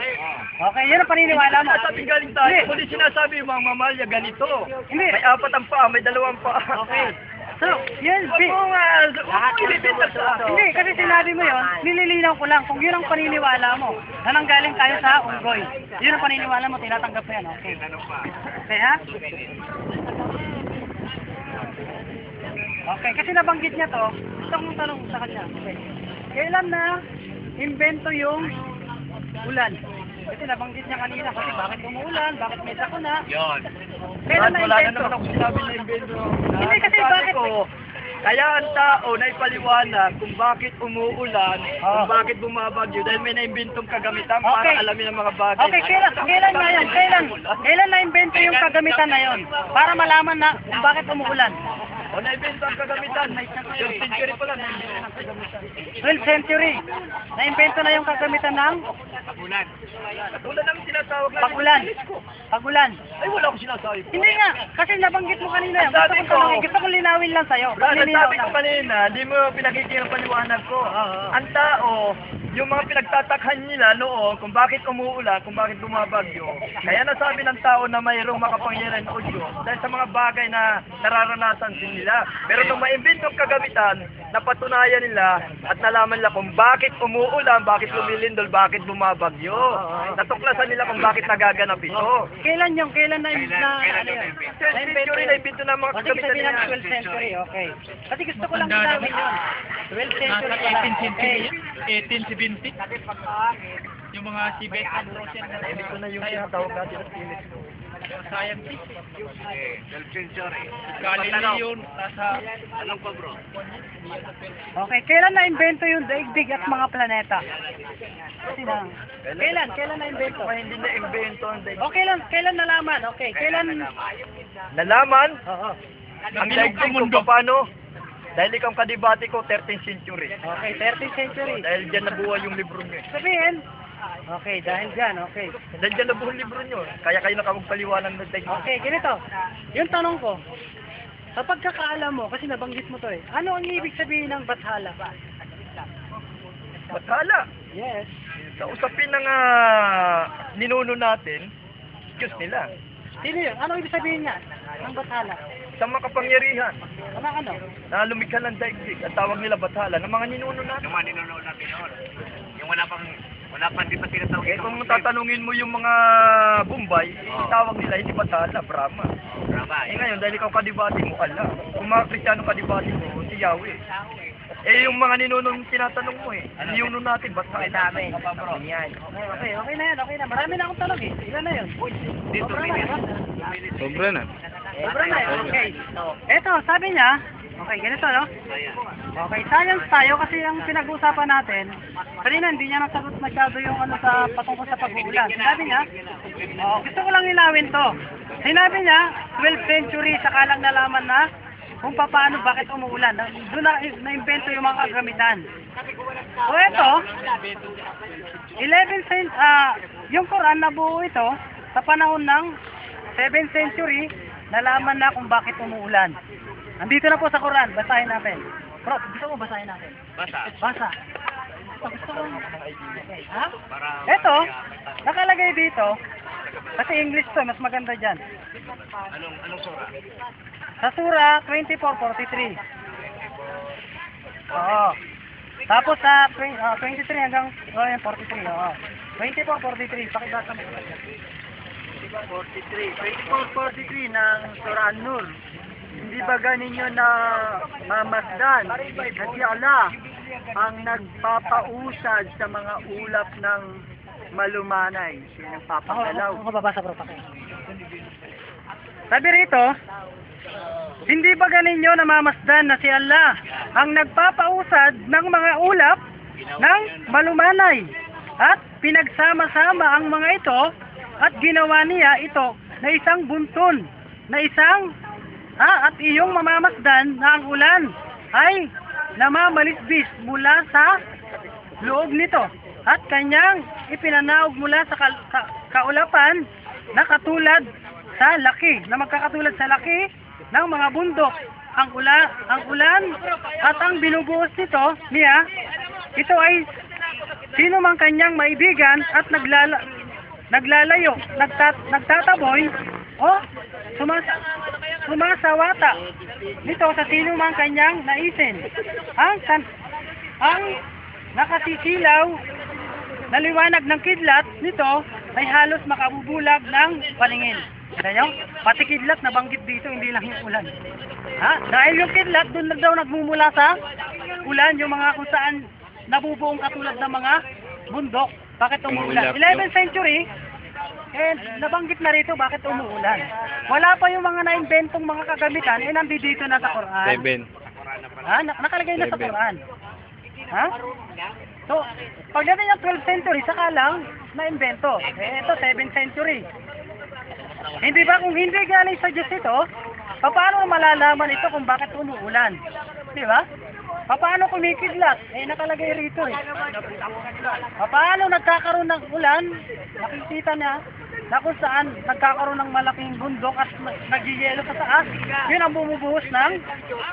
S2: Okay, yun ang paniniwala mo.
S1: Sabi galing tayo,
S2: Hindi.
S1: kundi sinasabi yung mga mamalya ganito.
S2: Hindi.
S1: May 4 ang paa, may 2 paa.
S2: Okay. So, yun,
S1: Oo nga, ilibinta sa akin.
S2: hindi, kasi sinabi mo yun, nililinaw ko lang kung yun ang paniniwala mo, na nanggaling tayo sa unggoy. Yun ang paniniwala mo, tinatanggap mo yan, okay. Okay, ha? Okay, kasi nabanggit niya to, gusto kong tanong sa kanya. Okay. Kailan na invento yung ulan? Kasi nabanggit niya kanina, kasi bakit umuulan, bakit may sakuna.
S3: Yun.
S2: Kailan na
S1: Wala na
S2: invento?
S1: naman ako sinabi na invento.
S2: Hindi, kasi
S1: Sabi
S2: bakit-
S1: ko, kaya ang tao na ipaliwanag kung bakit umuulan,
S2: Oo.
S1: kung bakit bumabagyo, dahil may naimbentong kagamitan
S2: Okay.
S1: para alamin ang mga bagay.
S2: Okay, kailan na yun? Kailan na-invento yung kagamitan na yun? Para malaman na kung bakit umuulan.
S1: O naimbento ang kagamitan. Yung century pa lang, naimbento ang kagamitan.
S2: 12th century. Na-invento na yung kagamitan ng
S3: Tabunan.
S1: Katulad ng tinatawag natin.
S2: pagulan. Pagulan.
S1: Ay, wala akong sinasabi po.
S2: Hindi nga, kasi nabanggit mo kanina yan.
S1: Ang sabi ko-
S2: Gusto kong linawin lang sa'yo.
S1: Brad, ang
S2: Nilinaw
S1: sabi ko
S2: lang.
S1: kanina, di mo pinakikita ang paliwanag ko. Ang tao, yung mga pinagtatakhan nila noon kung bakit umuulan, kung bakit bumabagyo. Kaya nasabi ng tao na mayroong makapangyarihan o Diyos dahil sa mga bagay na nararanasan din nila. Pero nung maimbentong kagamitan, napatunayan nila at nalaman nila kung bakit umuulan, bakit lumilindol, bakit bumabagyo. Natuklasan nila kung bakit nagaganap ito.
S2: Kailan yung, kailan na,
S3: Kailan
S2: ano yun?
S3: na-invento?
S1: Century na imbento ng mga
S2: O sige,
S1: kagamitan
S2: sabihin natin
S1: nila.
S2: 12th century, okay. Kasi gusto ko lang linawin yun. 12th century pala. Okay.
S5: 1870. Yung mga Tibet and Russian na
S1: Ito na yung tinatawag natin na telescope.
S5: scientist.
S3: Okay, 12th century.
S5: Galileo, nasa
S3: Anong pa bro?
S2: Okay, kailan na-invento yung daigdig at mga planeta? Kasi na, kailan na-invento?
S1: Kaya hindi na-invento ang daigdig.
S2: O kailan nalaman? Okay, kailan...
S1: Nalaman
S2: Oo.
S1: ang daigdig kung paano Dahil ikaw ang kadibati ko, 13th century.
S2: Okay, 13th century.
S1: Dahil dyan nabuhay yung libro niyo.
S2: Sabihin, okay, dahil dyan, okay.
S1: Dahil dyan nabuhay yung libro niyo. Kaya kayo nakapagpaliwanag ng daigdig.
S2: Okay, ganito. Yung tanong ko, sa pagkakaalam mo, kasi nabanggit mo to ano ang ibig sabihin ng bathala?
S1: Bathala.
S2: Yes.
S1: Sa usapin ng ninuno natin, Diyos nila.
S2: Sino yun? Ano ibig sabihin niya ng bathala?
S1: Sa makapangyarihan
S2: Ano?
S1: na lumikha ng daigdig, ang tawag nila bathala, ng mga ninuno natin.
S3: Yung mga ninunood natin noon. Yung wala pang di pa tinatawag
S1: Eh
S3: ito.
S1: kung tatanungin mo yung mga Bombay, tawag nila hindi bathala, Brahma.
S3: Brava,
S1: Eh ngayon, dahil ikaw kadibati mo, Allah. Kung mga Kristiyano kadibati mo, si Yahweh. Eh yung mga ninunong tinatanong mo ninuno natin, bathala. Yan.
S2: Okay na. Marami na akong tanong Ilan na yun?
S3: Dito,
S2: Sobra na yun.
S4: Sobra na.
S2: Sobra na yun. Okay. Eto, sabi niya, okay, ganito, no? Okay, science tayo kasi ang pinag-uusapan natin, kanina hindi niya nasagot masyado yung sa patungkol sa pag-uulan. Sinabi niya, gusto ko lang ilawin to. Sinabi niya, 12th century, saka lang nalaman na kung paano, bakit umuulan. Doon na-invento yung mga kagamitan. So ito, 11th century, yung Quran nabuo ito sa panahon ng 7th century, nalaman na kung bakit umuulan. Andito na po sa Quran, basahin natin. Bro, gusto mo basahin natin? Basa. Gusto ko. Okay, ha? Ito, nakalagay dito, kasi English to, mas maganda dyan.
S3: Anong sura?
S2: Sa Surah 24:43. Oo. Tapos sa 23 hanggang 43. Oo. 24:43. Pakibasa mo.
S1: 24:43 ng Surah An-Nur. Hindi ba ganinyo na mamasdan na si Allah ang nagpapausad sa mga ulap ng malumanay? Siya nagpapagalaw.
S2: Ako babasa bro, sabi rito, hindi ba ganinyo namamasdan na si Allah ang nagpapausad ng mga ulap ng malumanay at pinagsama-sama ang mga ito at ginawa niya ito na isang bunton, na isang at iyong mamamasdan na ang ulan ay namamalisbis mula sa loob nito at kanyang ipinanaog mula sa kaulapan na katulad sa laki, na magkakatulad sa laki ng mga bundok. Ang ulan at ang binubuhos nito niya, ito ay sino mang kanyang maibigan at naglalayo, nagtataboy o sumasawata nito sa sino mang kanyang naisin. Ang nakasisilaw na liwanag ng kidlat nito ay halos makabubulag ng paningin. Kaya pati kidlat nabanggit dito, hindi lang yung ulan. Dahil yung kidlat doon na daw nagmumula sa ulan, yung mga kung saan nabubuong katulad ng mga bundok. Bakit umuulan? 11th century, nabanggit na rito bakit umuulan. Wala pa yung mga na-inventong mga kagamitan, nandito na sa Quran.
S4: 7.
S2: Nakalagay na sa Quran. So, pagdating ng 12th century, saka lang na-invento. Ito, 7th century. Hindi ba kung hindi galing sa Diyos ito, paano malalaman ito kung bakit umuulan? Di ba? Paano kumikidlat? Nakalagay rito Paano nagkakaroon ng ulan? Nakikita niya na kung saan nagkakaroon ng malaking bundok at nagyayelo sa taas. Yun ang bumubuhos ng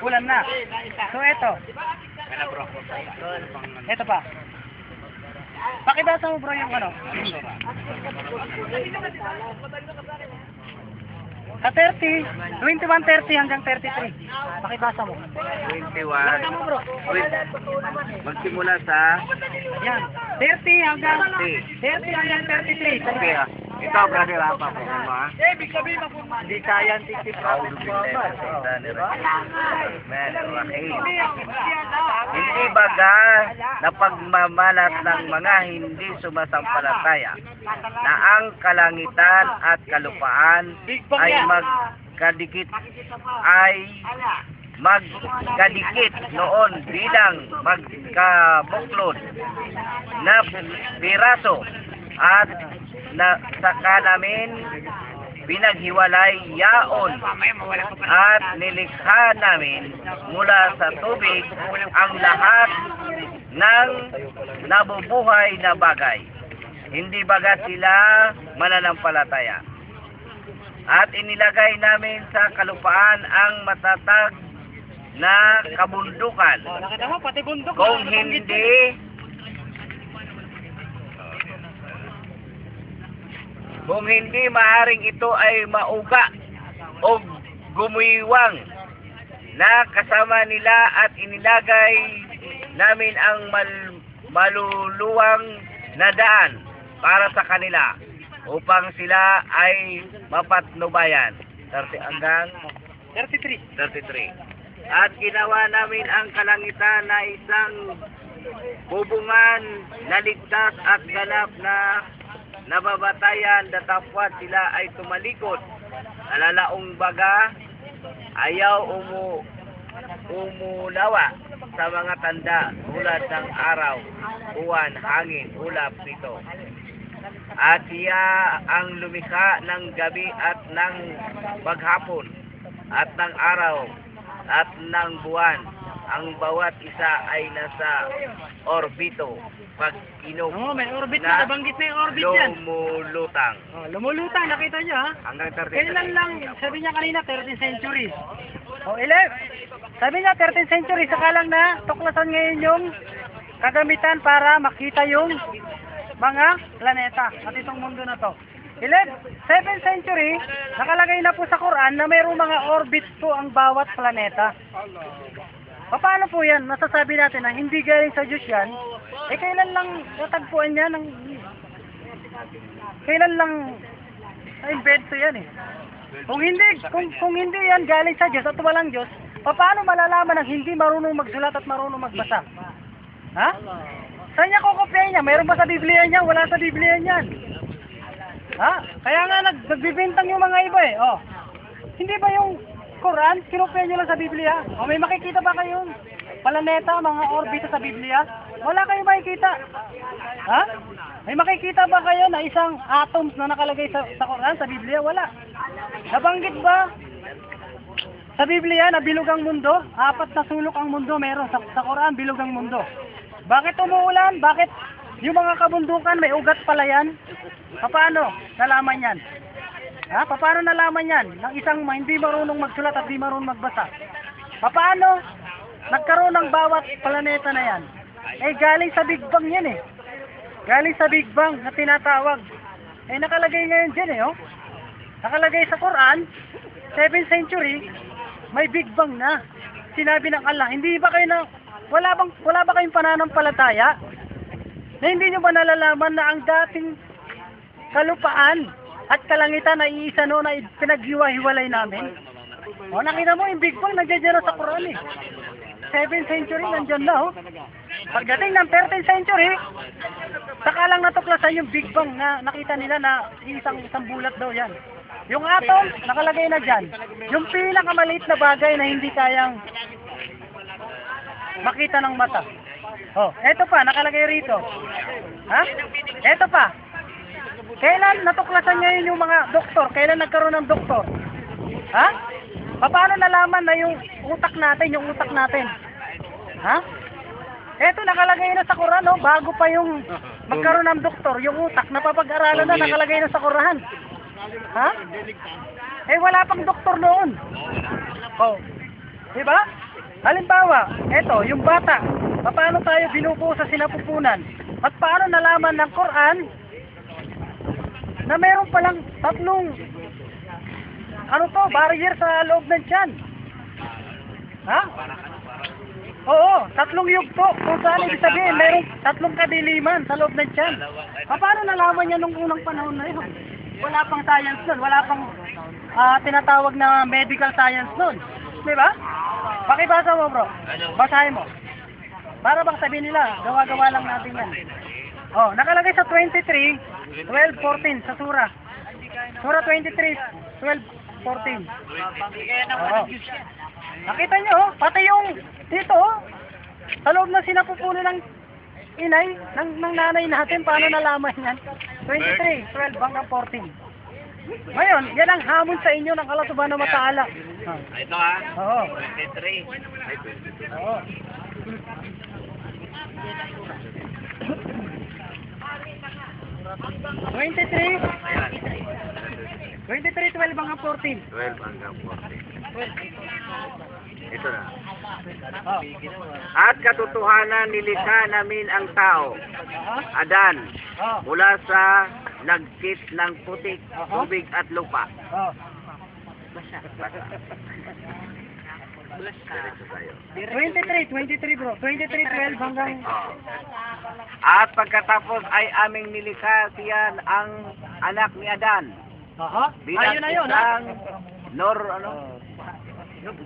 S2: ulan na. So ito. Ito pa. Pakibasa mo bro yung ano. Sa 21:30 hanggang 33. Pakibasa mo.
S3: 21.
S2: Basa mo bro.
S3: Magsimula sa
S2: Yan. 30 hanggang 33.
S3: okay, ikaw brother apa po ma?
S1: Hindi scientific
S3: Hindi baga na pagmamalat ng mga hindi sumasampalataya na ang kalangitan at kalupaan ay magkadikit noon bilang magkabuklod na piraso at saka namin pinaghiwalay yaon at nilikha namin mula sa tubig ang lahat ng nabubuhay na bagay. Hindi bagat sila mananampalataya. At inilagay namin sa kalupaan ang matatag na kabundukan.
S2: Nakita mo, pati bundok.
S3: Kung hindi maaring ito ay mauga o gumiwang na kasama nila at inilagay namin ang maluluwang na daan para sa kanila upang sila ay mapatnubayan. 30 hanggang
S2: 33.
S3: 33. At ginawa namin ang kalangitan na isang bubungan na ligtas at ganap na nababatayan datapwat sila ay tumalikod. Alalaong baga, ayaw umunawa sa mga tanda tulad ng araw, buwan, hangin, ulap nito. At siya ang lumikha ng gabi at ng maghapon at ng araw at ng buwan. Ang bawat isa ay nasa orbito pag
S2: May orbit na. Nabanggit na yung orbit yan.
S3: lumulutang.
S2: Lumulutang, nakita niyo ha?
S3: Hanggang 33.
S2: Kailan lang, sabi niya kanina, 13th century. 11. Sabi niya, 13th century, saka lang na tuklasan ngayon yung kagamitan para makita yung mga planeta at itong mundo na to. 7th century, nakalagay na po sa Quran na mayroong mga orbit po ang bawat planeta. Paano po yan? Masasabi natin na hindi galing sa Diyos yan. Kailan lang natagpuan yan? Kailan lang na-invento yan eh? Kung hindi yan galing sa Diyos at walang Diyos, paano malalaman ng hindi marunong magsulat at marunong magbasa? Ha? Saan niya kukopyahin niya? Mayroon ba sa Biblia niya? Wala sa Biblia niyan. Ha? Kaya nga nagbibintang yung mga iba eh. Oh. Hindi ba yung Quran, kinopya nyo lang sa Biblia? O may makikita ba kayong planeta, mga orbita sa Biblia? Wala kayong makikita. Ha? May makikita ba kayo na isang atoms na nakalagay sa Quran, sa Biblia? Wala. Nabanggit ba sa Biblia na bilog ang mundo? 4 na sulok ang mundo meron. Sa Quran, bilog ang mundo. Bakit umuulan? Bakit yung mga kabundukan may ugat pala yan? Paano nalaman yan? Ha? Paano nalaman yan ng isang hindi marunong magsulat at hindi marunong magbasa? Paano nagkaroon ng bawat planeta na yan? Galing sa Big Bang yan eh. Galing sa Big Bang na tinatawag. Nakalagay ngayon dyan eh, oh. Nakalagay sa Quran, 7th century, may Big Bang na. Sinabi ng Allah, hindi ba kayo na, wala ba kayong pananampalataya? Na hindi nyo ba nalalaman na ang dating kalupaan at kalangitan na iisa noon ay pinaghiwa-hiwalay namin? O, nakita mo yung Big Bang nandiyan sa Quran eh. 7th century nandiyan na oh. Pagdating ng 13th century, saka lang natuklasan yung Big Bang na nakita nila na isang bulat daw yan. Yung atom, nakalagay na dyan. Yung pinakamaliit na bagay na hindi kayang makita ng mata. Oh, eto pa, nakalagay rito. Ha? Eto pa. Kailan natuklasan ngayon yung mga doktor? Kailan nagkaroon ng doktor? Ha? Paano nalaman na yung utak natin? Ha? Eto, nakalagay na sa Quran, no? Bago pa yung magkaroon ng doktor, yung utak, napapag-aralan na, nakalagay na sa Quran. Ha? Wala pang doktor noon. Oh. Diba? Halimbawa, eto, yung bata, paano tayo binubuo sa sinapupunan? At paano nalaman ng Quran na meron palang 3 barrier sa loob ng tiyan? Ha? Oo, 3 yugto. Kung saan ibig sabihin, meron 3 kadiliman sa loob ng tiyan. Paano nalaman niya nung unang panahon na yun? Wala pang science nun. Wala pang tinatawag na medical science nun. Diba? Pakibasa mo, bro. Basahin mo. Para bang sabihin nila, gawa-gawa lang natin yan. Oh, nakalagay sa 23, 12, 14 sa Surah. Surah 23, 12, 14. Oh. Nakita nyo, oh, pati yung dito, oh, sa loob na sinapupuno ng inay, ng nanay natin, paano nalaman yan? 23, 12 hanggang 14. Ngayon, yan ang hamon sa inyo ng kalatuban na mataala.
S3: Ito ha,
S2: Oo.
S3: 23.
S2: Oo. Twenty-three.
S3: Ayan.
S2: 23, 12 hanggang 14.
S3: 12 hanggang 14. Ito na.
S2: Oh.
S3: At katotohanan nilikha namin ang tao, Adan,
S2: Oh.
S3: mula sa lagkit ng putik, tubig at lupa.
S2: Oh.
S3: Diretso tayo.
S2: 23 bro. 23, 12 hanggang...
S3: Oo. At pagkatapos ay aming nilikha siya ang anak ni Adan.
S2: Aha.
S3: Bilang
S2: Ayun na yun, ha?
S3: isang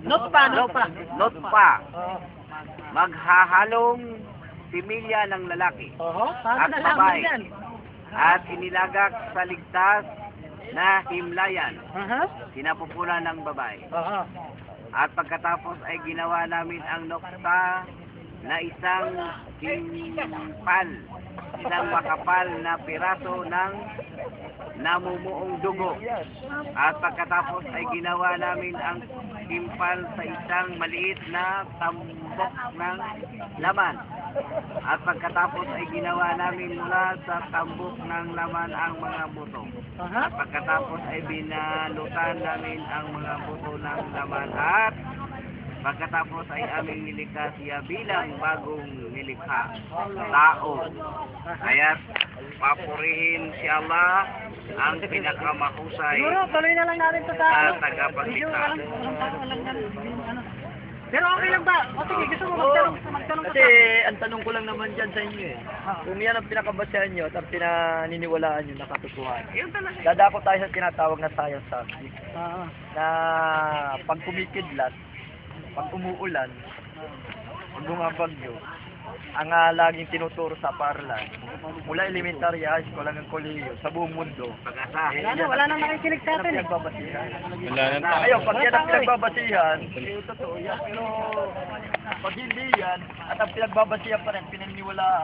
S2: Notpa.
S3: notpa,
S2: Oo.
S3: maghahalong similya ng lalaki
S2: Oo. Para
S3: at
S2: na lang
S3: babae
S2: yan.
S3: at inilagak sa ligtas na himlayan,
S2: Aha.
S3: sinapupunan ng babae.
S2: Aha.
S3: At pagkatapos ay ginawa namin ang nokta na isang kimpal, isang makapal na piraso ng namumuong dugo. At pagkatapos ay ginawa namin ang kimpal sa isang maliit na tambok ng laman. At pagkatapos ay ginawa namin mula sa tambok ng laman ang mga buto.
S2: Aha.
S3: At pagkatapos ay binalutan namin ang mga buto ng laman at pagkatapos ay aming nilikha siya bilang bagong nilikha, tao. Kaya't papurihin si Allah ang pinakamahusay
S2: Siguro, tuloy na lang natin ito sa...
S3: na tagapagligtas.
S2: Medyo ano. Pero okay lang ba? O sige, gusto mo magtanong
S1: Kasi ang tanong ko lang naman dyan sa inyo eh. Kung yan ang pinakabasehan nyo at ang pinaniniwalaan nyo na katotohanan. Dadako tayo sa tinatawag na science subject na pag kumikidlat, pag umuulan, pag bumabagyo, ang laging tinuturo sa paralan, mula elementary, high school hanggang kolehiyo, sa buong mundo.
S2: Wala nang nakikinig sa atin eh.
S1: Pinagbabasihan.
S4: Wala na tayo.
S1: Ayun, pag yan ang pinagbabasihan, totoo yan. Pero pag hindi yan, at ang pinagbabasihan pa rin, pinaniniwalaan,